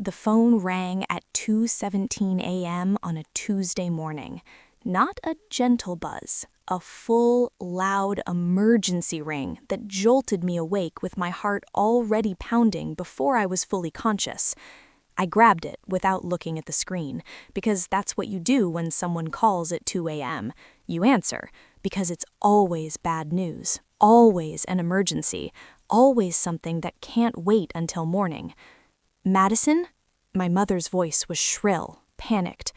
The phone rang at 2:17 a.m. on a Tuesday morning. Not a gentle buzz, a full, loud emergency ring that jolted me awake with my heart already pounding before I was fully conscious. I grabbed it without looking at the screen, because that's what you do when someone calls at 2 a.m. You answer, because it's always bad news, always an emergency, always something that can't wait until morning. "Madison?" My mother's voice was shrill, panicked.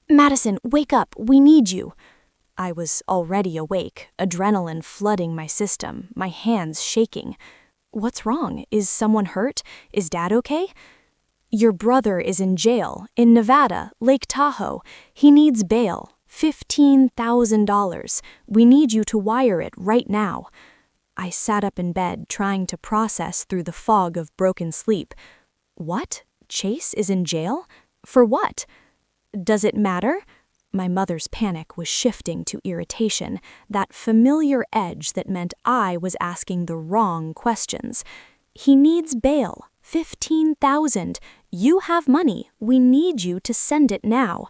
"Madison, wake up, we need you." I was already awake, adrenaline flooding my system, my hands shaking. "What's wrong? Is someone hurt? Is Dad okay?" "Your brother is in jail, in Nevada, Lake Tahoe. He needs bail, $15,000. We need you to wire it right now." I sat up in bed, trying to process through the fog of broken sleep. What? Chase is in jail? For what? Does it matter? My mother's panic was shifting to irritation, that familiar edge that meant I was asking the wrong questions. "He needs bail, $15,000. You have money. We need you to send it now."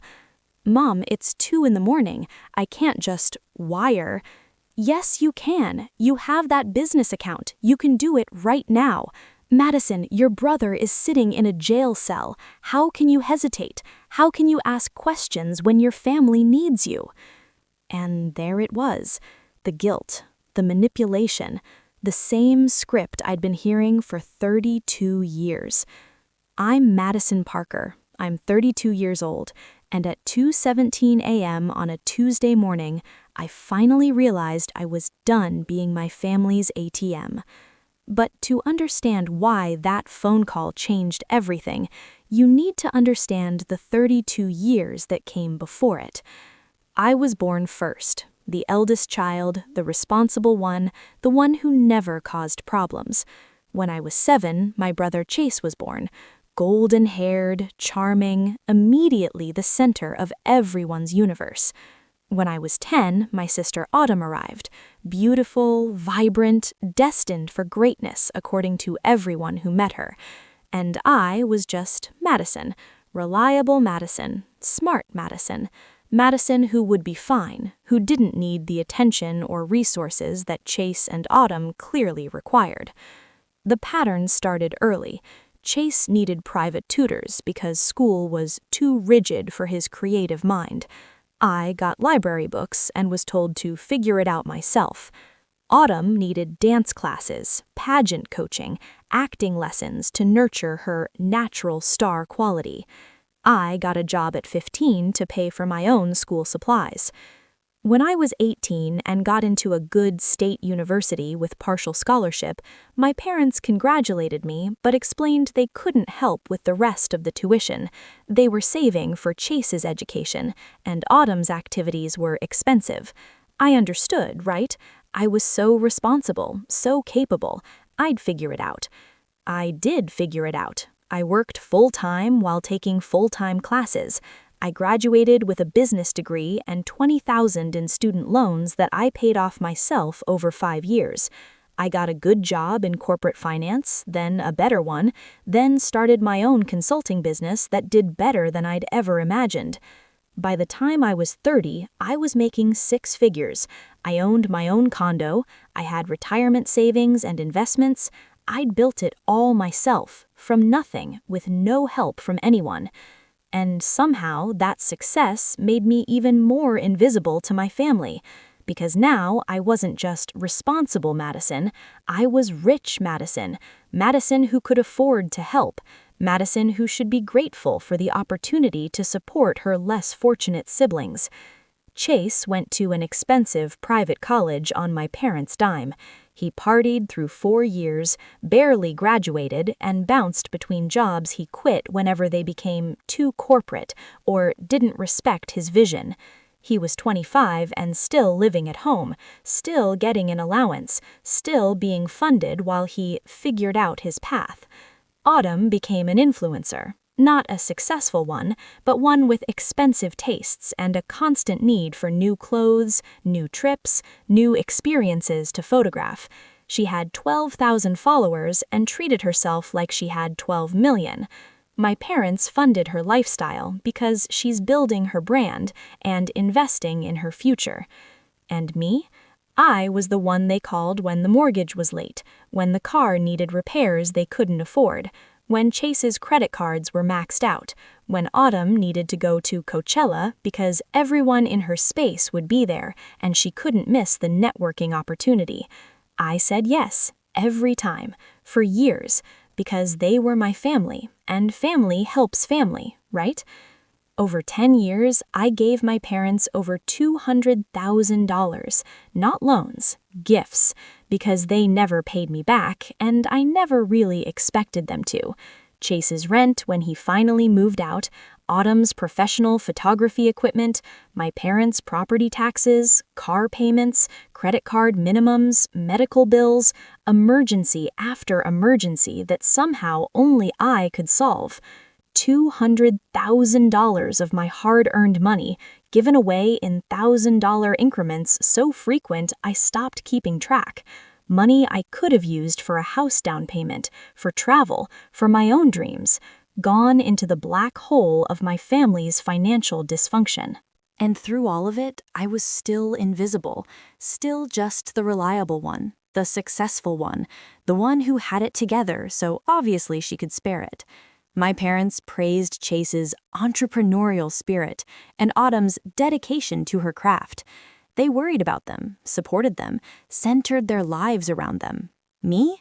"Mom, it's 2 in the morning. I can't just wire." "Yes, you can. You have that business account. You can do it right now. Madison, your brother is sitting in a jail cell. How can you hesitate? How can you ask questions when your family needs you?" And there it was, the guilt, the manipulation, the same script I'd been hearing for 32 years. I'm Madison Parker. I'm 32 years old, and at 2:17 a.m. on a Tuesday morning, I finally realized I was done being my family's ATM. But to understand why that phone call changed everything, you need to understand the 32 years that came before it. I was born first, the eldest child, the responsible one, the one who never caused problems. When I was 7, my brother Chase was born, golden-haired, charming, immediately the center of everyone's universe. When I was 10, my sister Autumn arrived, beautiful, vibrant, destined for greatness according to everyone who met her. And I was just Madison, reliable Madison, smart Madison, Madison who would be fine, who didn't need the attention or resources that Chase and Autumn clearly required. The pattern started early. Chase needed private tutors because school was too rigid for his creative mind. I got library books and was told to figure it out myself. Autumn needed dance classes, pageant coaching, acting lessons to nurture her natural star quality. I got a job at 15 to pay for my own school supplies. When I was 18 and got into a good state university with partial scholarship, my parents congratulated me but explained they couldn't help with the rest of the tuition. They were saving for Chase's education, and Autumn's activities were expensive. I understood, right? I was so responsible, so capable. I'd figure it out. I did figure it out. I worked full-time while taking full-time classes. I graduated with a business degree and $20,000 in student loans that I paid off myself over 5 years. I got a good job in corporate finance, then a better one, then started my own consulting business that did better than I'd ever imagined. By the time I was 30, I was making 6 figures. I owned my own condo, I had retirement savings and investments. I'd built it all myself, from nothing, with no help from anyone. And somehow that success made me even more invisible to my family, because now I wasn't just responsible Madison, I was rich Madison, Madison who could afford to help, Madison who should be grateful for the opportunity to support her less fortunate siblings. Chase went to an expensive private college on my parents' dime. He partied through 4 years, barely graduated, and bounced between jobs he quit whenever they became too corporate or didn't respect his vision. He was 25 and still living at home, still getting an allowance, still being funded while he figured out his path. Autumn became an influencer. Not a successful one, but one with expensive tastes and a constant need for new clothes, new trips, new experiences to photograph. She had 12,000 followers and treated herself like she had 12 million. My parents funded her lifestyle because she's building her brand and investing in her future. And me? I was the one they called when the mortgage was late, when the car needed repairs they couldn't afford, when Chase's credit cards were maxed out, when Autumn needed to go to Coachella because everyone in her space would be there and she couldn't miss the networking opportunity. I said yes, every time, for years, because they were my family, and family helps family, right? Over 10 years, I gave my parents over $200,000, not loans, gifts, because they never paid me back, and I never really expected them to. Chase's rent when he finally moved out, Autumn's professional photography equipment, my parents' property taxes, car payments, credit card minimums, medical bills, emergency after emergency that somehow only I could solve. $200,000 of my hard-earned money given away in $1,000 increments so frequent I stopped keeping track. Money I could have used for a house down payment, for travel, for my own dreams, gone into the black hole of my family's financial dysfunction. And through all of it, I was still invisible, still just the reliable one, the successful one, the one who had it together, so obviously she could spare it. My parents praised Chase's entrepreneurial spirit and Autumn's dedication to her craft. They worried about them, supported them, centered their lives around them. Me?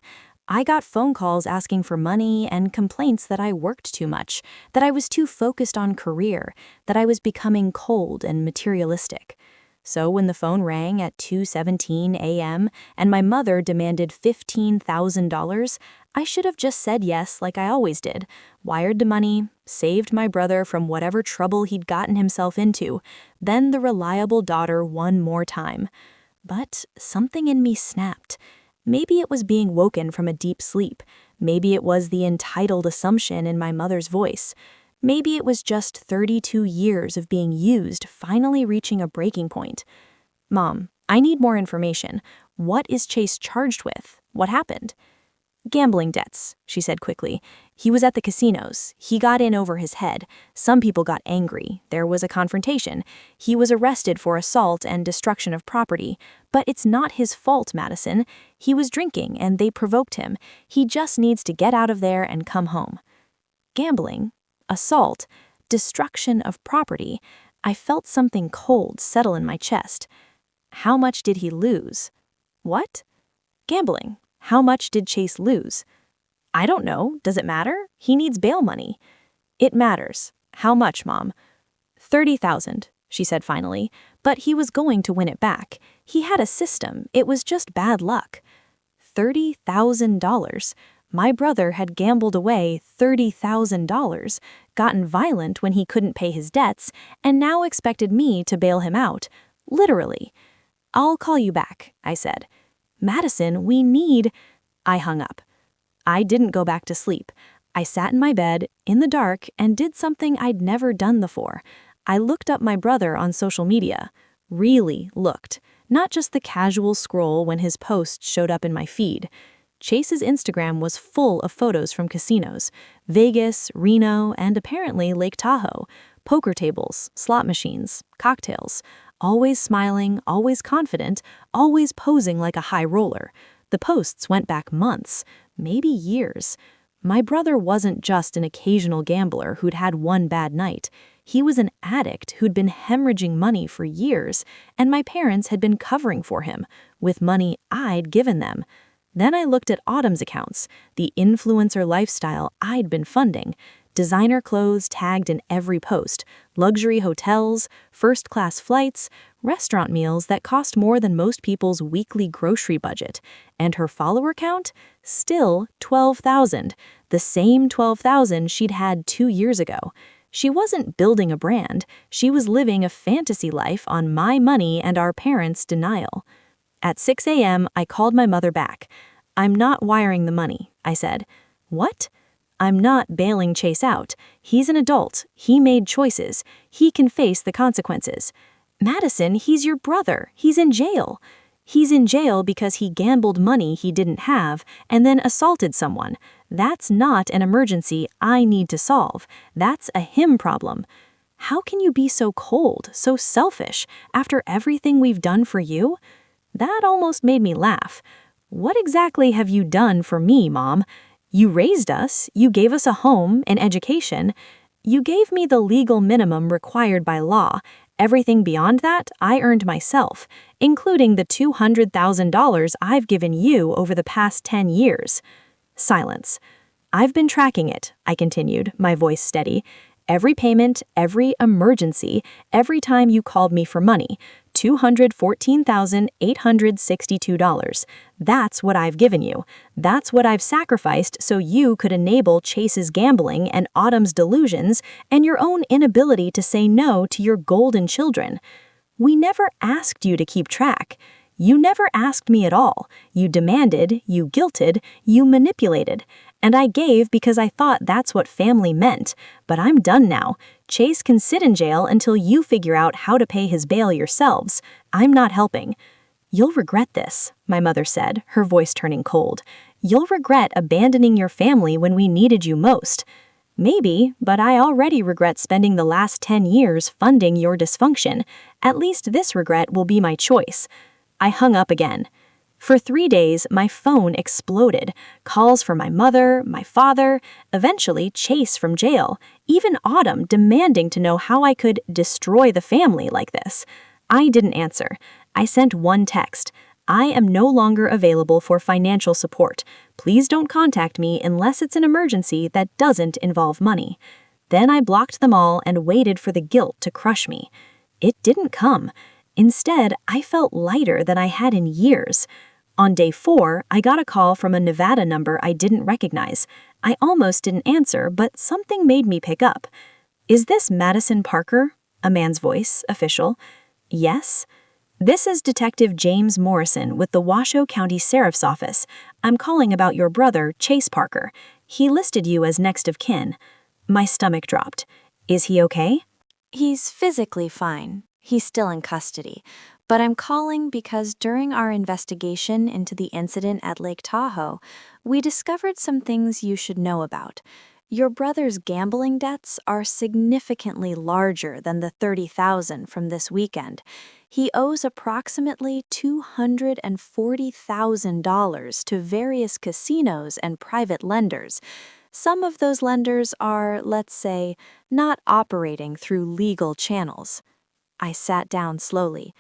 I got phone calls asking for money and complaints that I worked too much, that I was too focused on career, that I was becoming cold and materialistic. So when the phone rang at 2:17 a.m. and my mother demanded $15,000, I should have just said yes like I always did, wired the money, saved my brother from whatever trouble he'd gotten himself into, then the reliable daughter one more time. But something in me snapped. Maybe it was being woken from a deep sleep. Maybe it was the entitled assumption in my mother's voice. Maybe it was just 32 years of being used finally reaching a breaking point. Mom, I need more information. What is Chase charged with? What happened? Gambling debts, she said quickly. He was at the casinos. He got in over his head. Some people got angry. There was a confrontation. He was arrested for assault and destruction of property. But it's not his fault, Madison. He was drinking and they provoked him. He just needs to get out of there and come home. Gambling, assault, destruction of property. I felt something cold settle in my chest. How much did he lose? What? Gambling. How much did Chase lose? I don't know. Does it matter? He needs bail money. It matters. How much, Mom? $30,000, she said finally, but he was going to win it back. He had a system. It was just bad luck. $30,000. My brother had gambled away $30,000, gotten violent when he couldn't pay his debts, and now expected me to bail him out. Literally. I'll call you back, I said. Madison, we need... I hung up. I didn't go back to sleep. I sat in my bed, in the dark, and did something I'd never done before. I looked up my brother on social media. Really looked. Not just the casual scroll when his posts showed up in my feed. Chase's Instagram was full of photos from casinos, Vegas, Reno, and apparently Lake Tahoe, poker tables, slot machines, cocktails, always smiling, always confident, always posing like a high roller. The posts went back months, maybe years. My brother wasn't just an occasional gambler who'd had one bad night. He was an addict who'd been hemorrhaging money for years, and my parents had been covering for him, with money I'd given them. Then I looked at Autumn's accounts, the influencer lifestyle I'd been funding, designer clothes tagged in every post, luxury hotels, first-class flights, restaurant meals that cost more than most people's weekly grocery budget, and her follower count? Still 12,000, the same 12,000 she'd had 2 years ago. She wasn't building a brand, she was living a fantasy life on my money and our parents' denial. At 6 a.m., I called my mother back. I'm not wiring the money, I said. What? I'm not bailing Chase out. He's an adult. He made choices. He can face the consequences. Madison, he's your brother. He's in jail. He's in jail because he gambled money he didn't have and then assaulted someone. That's not an emergency I need to solve. That's a him problem. How can you be so cold, so selfish, after everything we've done for you? That almost made me laugh. What exactly have you done for me, Mom? You raised us, you gave us a home, an education. You gave me the legal minimum required by law. Everything beyond that, I earned myself, including the $200,000 I've given you over the past 10 years. Silence. I've been tracking it, I continued, my voice steady. Every payment, every emergency, every time you called me for money, $214,862. That's what I've given you. That's what I've sacrificed so you could enable Chase's gambling and Autumn's delusions and your own inability to say no to your golden children. We never asked you to keep track. You never asked me at all. You demanded, you guilted, you manipulated. And I gave because I thought that's what family meant. But I'm done now. Chase can sit in jail until you figure out how to pay his bail yourselves. I'm not helping. You'll regret this, my mother said, her voice turning cold. You'll regret abandoning your family when we needed you most. Maybe, but I already regret spending the last 10 years funding your dysfunction. At least this regret will be my choice. I hung up again. For 3 days, my phone exploded. Calls from my mother, my father, eventually Chase from jail, even Autumn demanding to know how I could destroy the family like this. I didn't answer. I sent one text. I am no longer available for financial support. Please don't contact me unless it's an emergency that doesn't involve money. Then I blocked them all and waited for the guilt to crush me. It didn't come. Instead, I felt lighter than I had in years. On day 4, I got a call from a Nevada number I didn't recognize. I almost didn't answer, but something made me pick up. Is this Madison Parker? A man's voice, official. Yes. This is Detective James Morrison with the Washoe County Sheriff's Office. I'm calling about your brother, Chase Parker. He listed you as next of kin. My stomach dropped. Is he okay? He's physically fine. He's still in custody, but I'm calling because during our investigation into the incident at Lake Tahoe, we discovered some things you should know about. Your brother's gambling debts are significantly larger than the $30,000 from this weekend. He owes approximately $240,000 to various casinos and private lenders. Some of those lenders are, let's say, not operating through legal channels. I sat down slowly.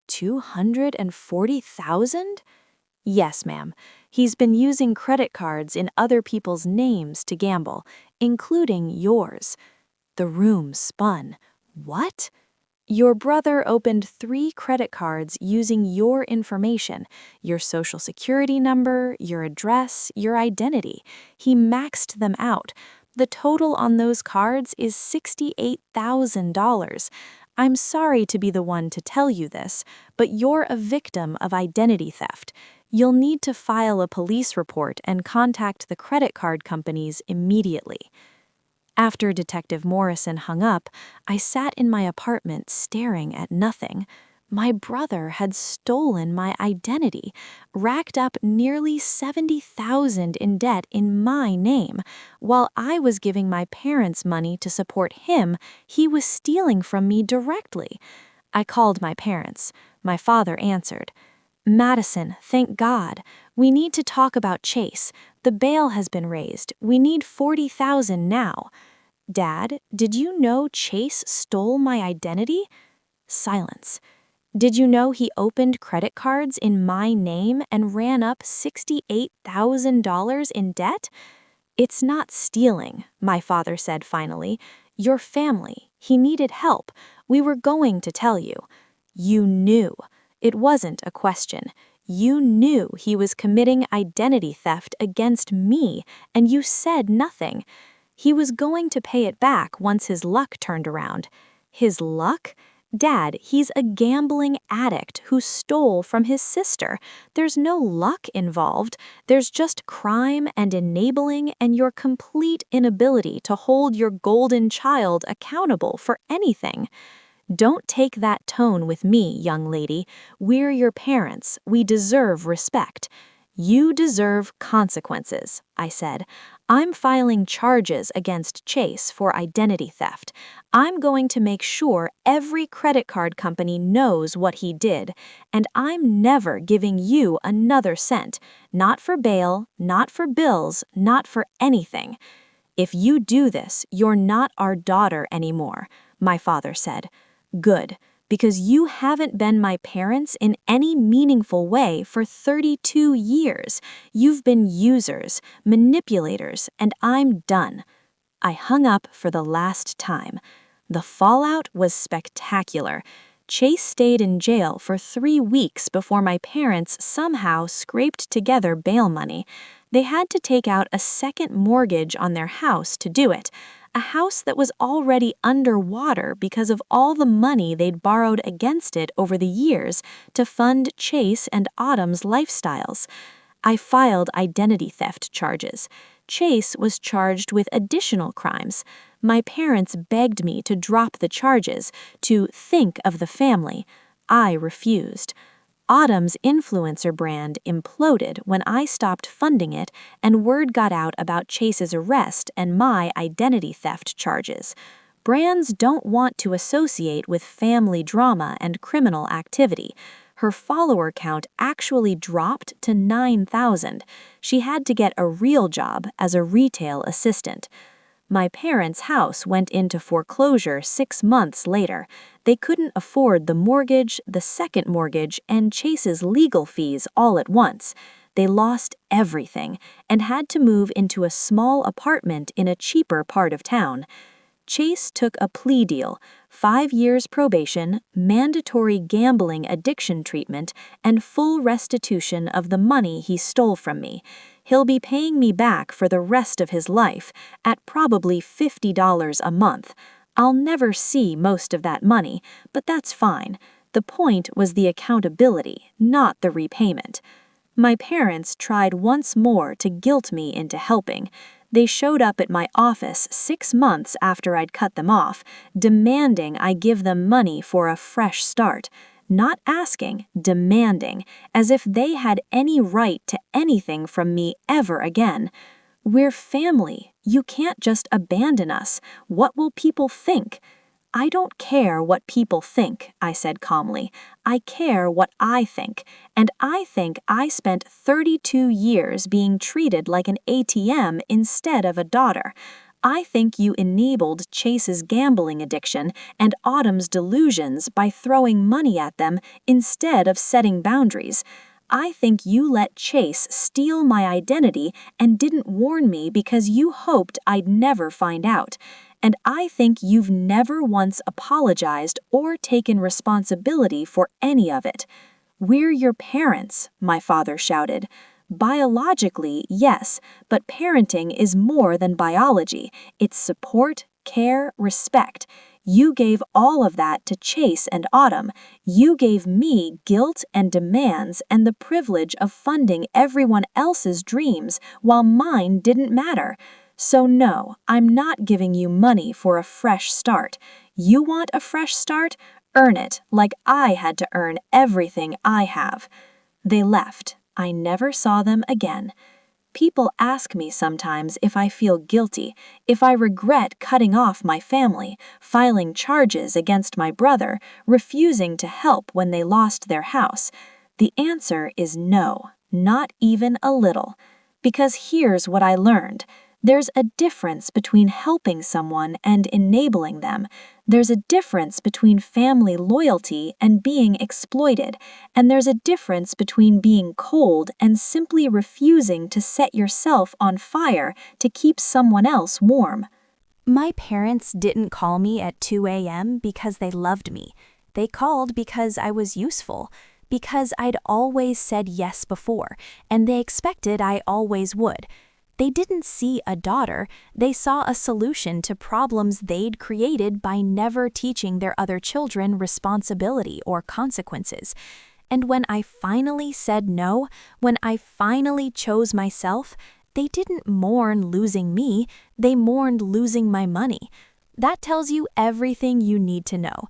240,000? Yes, ma'am. He's been using credit cards in other people's names to gamble, including yours. The room spun. What? Your brother opened 3 credit cards using your information, your social security number, your address, your identity. He maxed them out. The total on those cards is $68,000. I'm sorry to be the one to tell you this, but you're a victim of identity theft. You'll need to file a police report and contact the credit card companies immediately. After Detective Morrison hung up, I sat in my apartment staring at nothing. My brother had stolen my identity, racked up nearly $70,000 in debt in my name. While I was giving my parents money to support him, he was stealing from me directly. I called my parents. My father answered. Madison, thank God. We need to talk about Chase. The bail has been raised. We need $40,000 now. Dad, did you know Chase stole my identity? Silence. Did you know he opened credit cards in my name and ran up $68,000 in debt? It's not stealing, my father said finally. Your family. He needed help. We were going to tell you. You knew. It wasn't a question. You knew he was committing identity theft against me, and you said nothing. He was going to pay it back once his luck turned around. His luck? Dad, he's a gambling addict who stole from his sister. There's no luck involved. There's just crime and enabling and your complete inability to hold your golden child accountable for anything. Don't take that tone with me, young lady. We're your parents. We deserve respect. You deserve consequences, I said. I'm filing charges against Chase for identity theft. I'm going to make sure every credit card company knows what he did, and I'm never giving you another cent. Not for bail, not for bills, not for anything. If you do this, you're not our daughter anymore, my father said. Good, because you haven't been my parents in any meaningful way for 32 years. You've been users, manipulators, and I'm done. I hung up for the last time. The fallout was spectacular. Chase stayed in jail for 3 weeks before my parents somehow scraped together bail money. They had to take out a second mortgage on their house to do it, a house that was already underwater because of all the money they'd borrowed against it over the years to fund Chase and Autumn's lifestyles. I filed identity theft charges. Chase was charged with additional crimes. My parents begged me to drop the charges, to think of the family. I refused. Autumn's influencer brand imploded when I stopped funding it and word got out about Chase's arrest and my identity theft charges. Brands don't want to associate with family drama and criminal activity. Her follower count actually dropped to 9,000. She had to get a real job as a retail assistant. My parents' house went into foreclosure 6 months later. They couldn't afford the mortgage, the second mortgage, and Chase's legal fees all at once. They lost everything and had to move into a small apartment in a cheaper part of town. Chase took a plea deal, 5 years probation, mandatory gambling addiction treatment, and full restitution of the money he stole from me. He'll be paying me back for the rest of his life, at probably $50 a month. I'll never see most of that money, but that's fine. The point was the accountability, not the repayment. My parents tried once more to guilt me into helping. They showed up at my office 6 months after I'd cut them off, demanding I give them money for a fresh start. Not asking, demanding, as if they had any right to anything from me ever again. We're family. You can't just abandon us. What will people think? I don't care what people think, I said calmly. I care what I think, and I think I spent 32 years being treated like an ATM instead of a daughter. I think you enabled Chase's gambling addiction and Autumn's delusions by throwing money at them instead of setting boundaries. I think you let Chase steal my identity and didn't warn me because you hoped I'd never find out. And I think you've never once apologized or taken responsibility for any of it. We're your parents, my father shouted. Biologically, yes, but parenting is more than biology. It's support, care, respect. You gave all of that to Chase and Autumn. You gave me guilt and demands and the privilege of funding everyone else's dreams while mine didn't matter. So no, I'm not giving you money for a fresh start. You want a fresh start? Earn it, like I had to earn everything I have. They left. I never saw them again. People ask me sometimes if I feel guilty, if I regret cutting off my family, filing charges against my brother, refusing to help when they lost their house. The answer is no, not even a little. Because here's what I learned. There's a difference between helping someone and enabling them. There's a difference between family loyalty and being exploited. And there's a difference between being cold and simply refusing to set yourself on fire to keep someone else warm. My parents didn't call me at 2 a.m. because they loved me. They called because I was useful, because I'd always said yes before, and they expected I always would. They didn't see a daughter, they saw a solution to problems they'd created by never teaching their other children responsibility or consequences. And when I finally said no, when I finally chose myself, they didn't mourn losing me, they mourned losing my money. That tells you everything you need to know.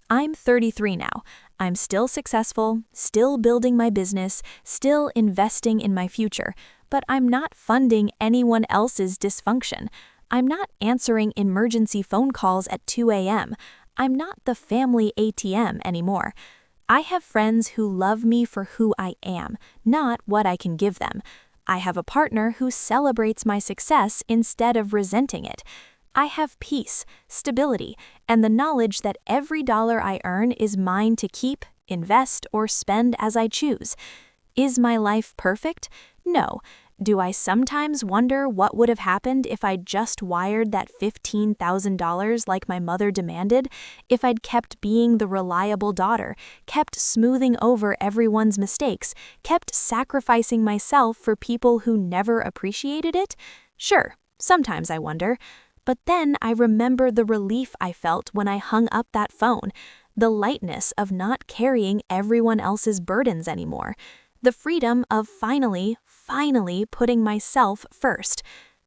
I'm 33 now. I'm still successful, still building my business, still investing in my future, but I'm not funding anyone else's dysfunction. I'm not answering emergency phone calls at 2 a.m. I'm not the family ATM anymore. I have friends who love me for who I am, not what I can give them. I have a partner who celebrates my success instead of resenting it. I have peace, stability, and the knowledge that every dollar I earn is mine to keep, invest, or spend as I choose. Is my life perfect? No. Do I sometimes wonder what would have happened if I'd just wired that $15,000 like my mother demanded? If I'd kept being the reliable daughter, kept smoothing over everyone's mistakes, kept sacrificing myself for people who never appreciated it? Sure, sometimes I wonder. But then I remember the relief I felt when I hung up that phone, the lightness of not carrying everyone else's burdens anymore, the freedom of finally putting myself first.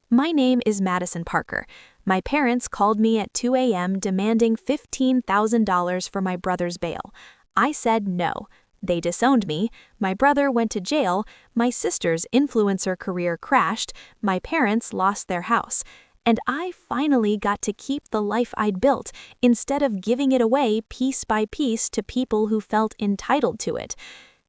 My name is Madison Parker. My parents called me at 2 a.m. demanding $15,000 for my brother's bail. I said no. They disowned me, my brother went to jail, my sister's influencer career crashed, my parents lost their house. And I finally got to keep the life I'd built instead of giving it away piece by piece to people who felt entitled to it.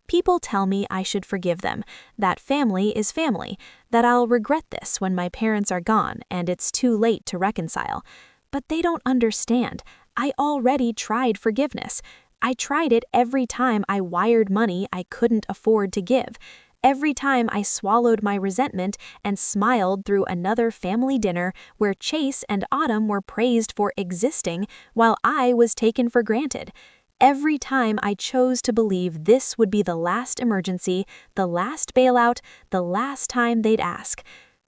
People tell me I should forgive them, that family is family, that I'll regret this when my parents are gone and it's too late to reconcile. But they don't understand. I already tried forgiveness. I tried it every time I wired money I couldn't afford to give. Every time I swallowed my resentment and smiled through another family dinner where Chase and Autumn were praised for existing while I was taken for granted. Every time I chose to believe this would be the last emergency, the last bailout, the last time they'd ask.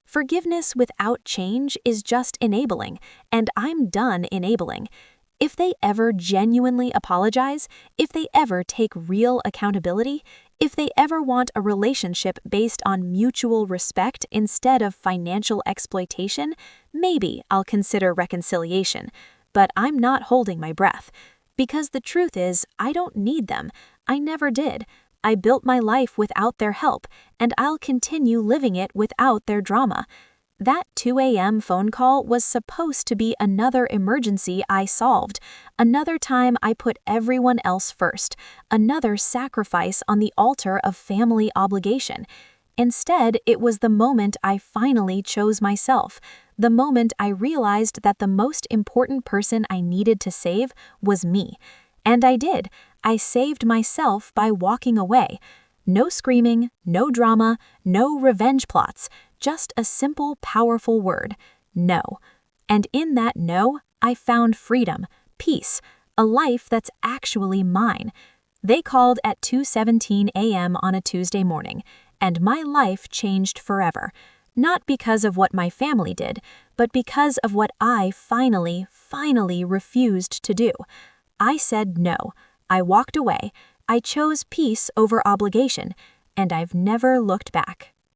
Forgiveness without change is just enabling, and I'm done enabling. If they ever genuinely apologize, if they ever take real accountability, if they ever want a relationship based on mutual respect instead of financial exploitation, maybe I'll consider reconciliation. But I'm not holding my breath. Because the truth is, I don't need them. I never did. I built my life without their help, and I'll continue living it without their drama. That 2 a.m. phone call was supposed to be another emergency I solved, another time I put everyone else first, another sacrifice on the altar of family obligation. Instead, it was the moment I finally chose myself, the moment I realized that the most important person I needed to save was me. And I did. I saved myself by walking away. No screaming, no drama, no revenge plots, just a simple, powerful word, no. And in that no, I found freedom, peace, a life that's actually mine. They called at 2:17 a.m. on a Tuesday morning, and my life changed forever. Not because of what my family did, but because of what I finally refused to do. I said no. I walked away. I chose peace over obligation, and I've never looked back.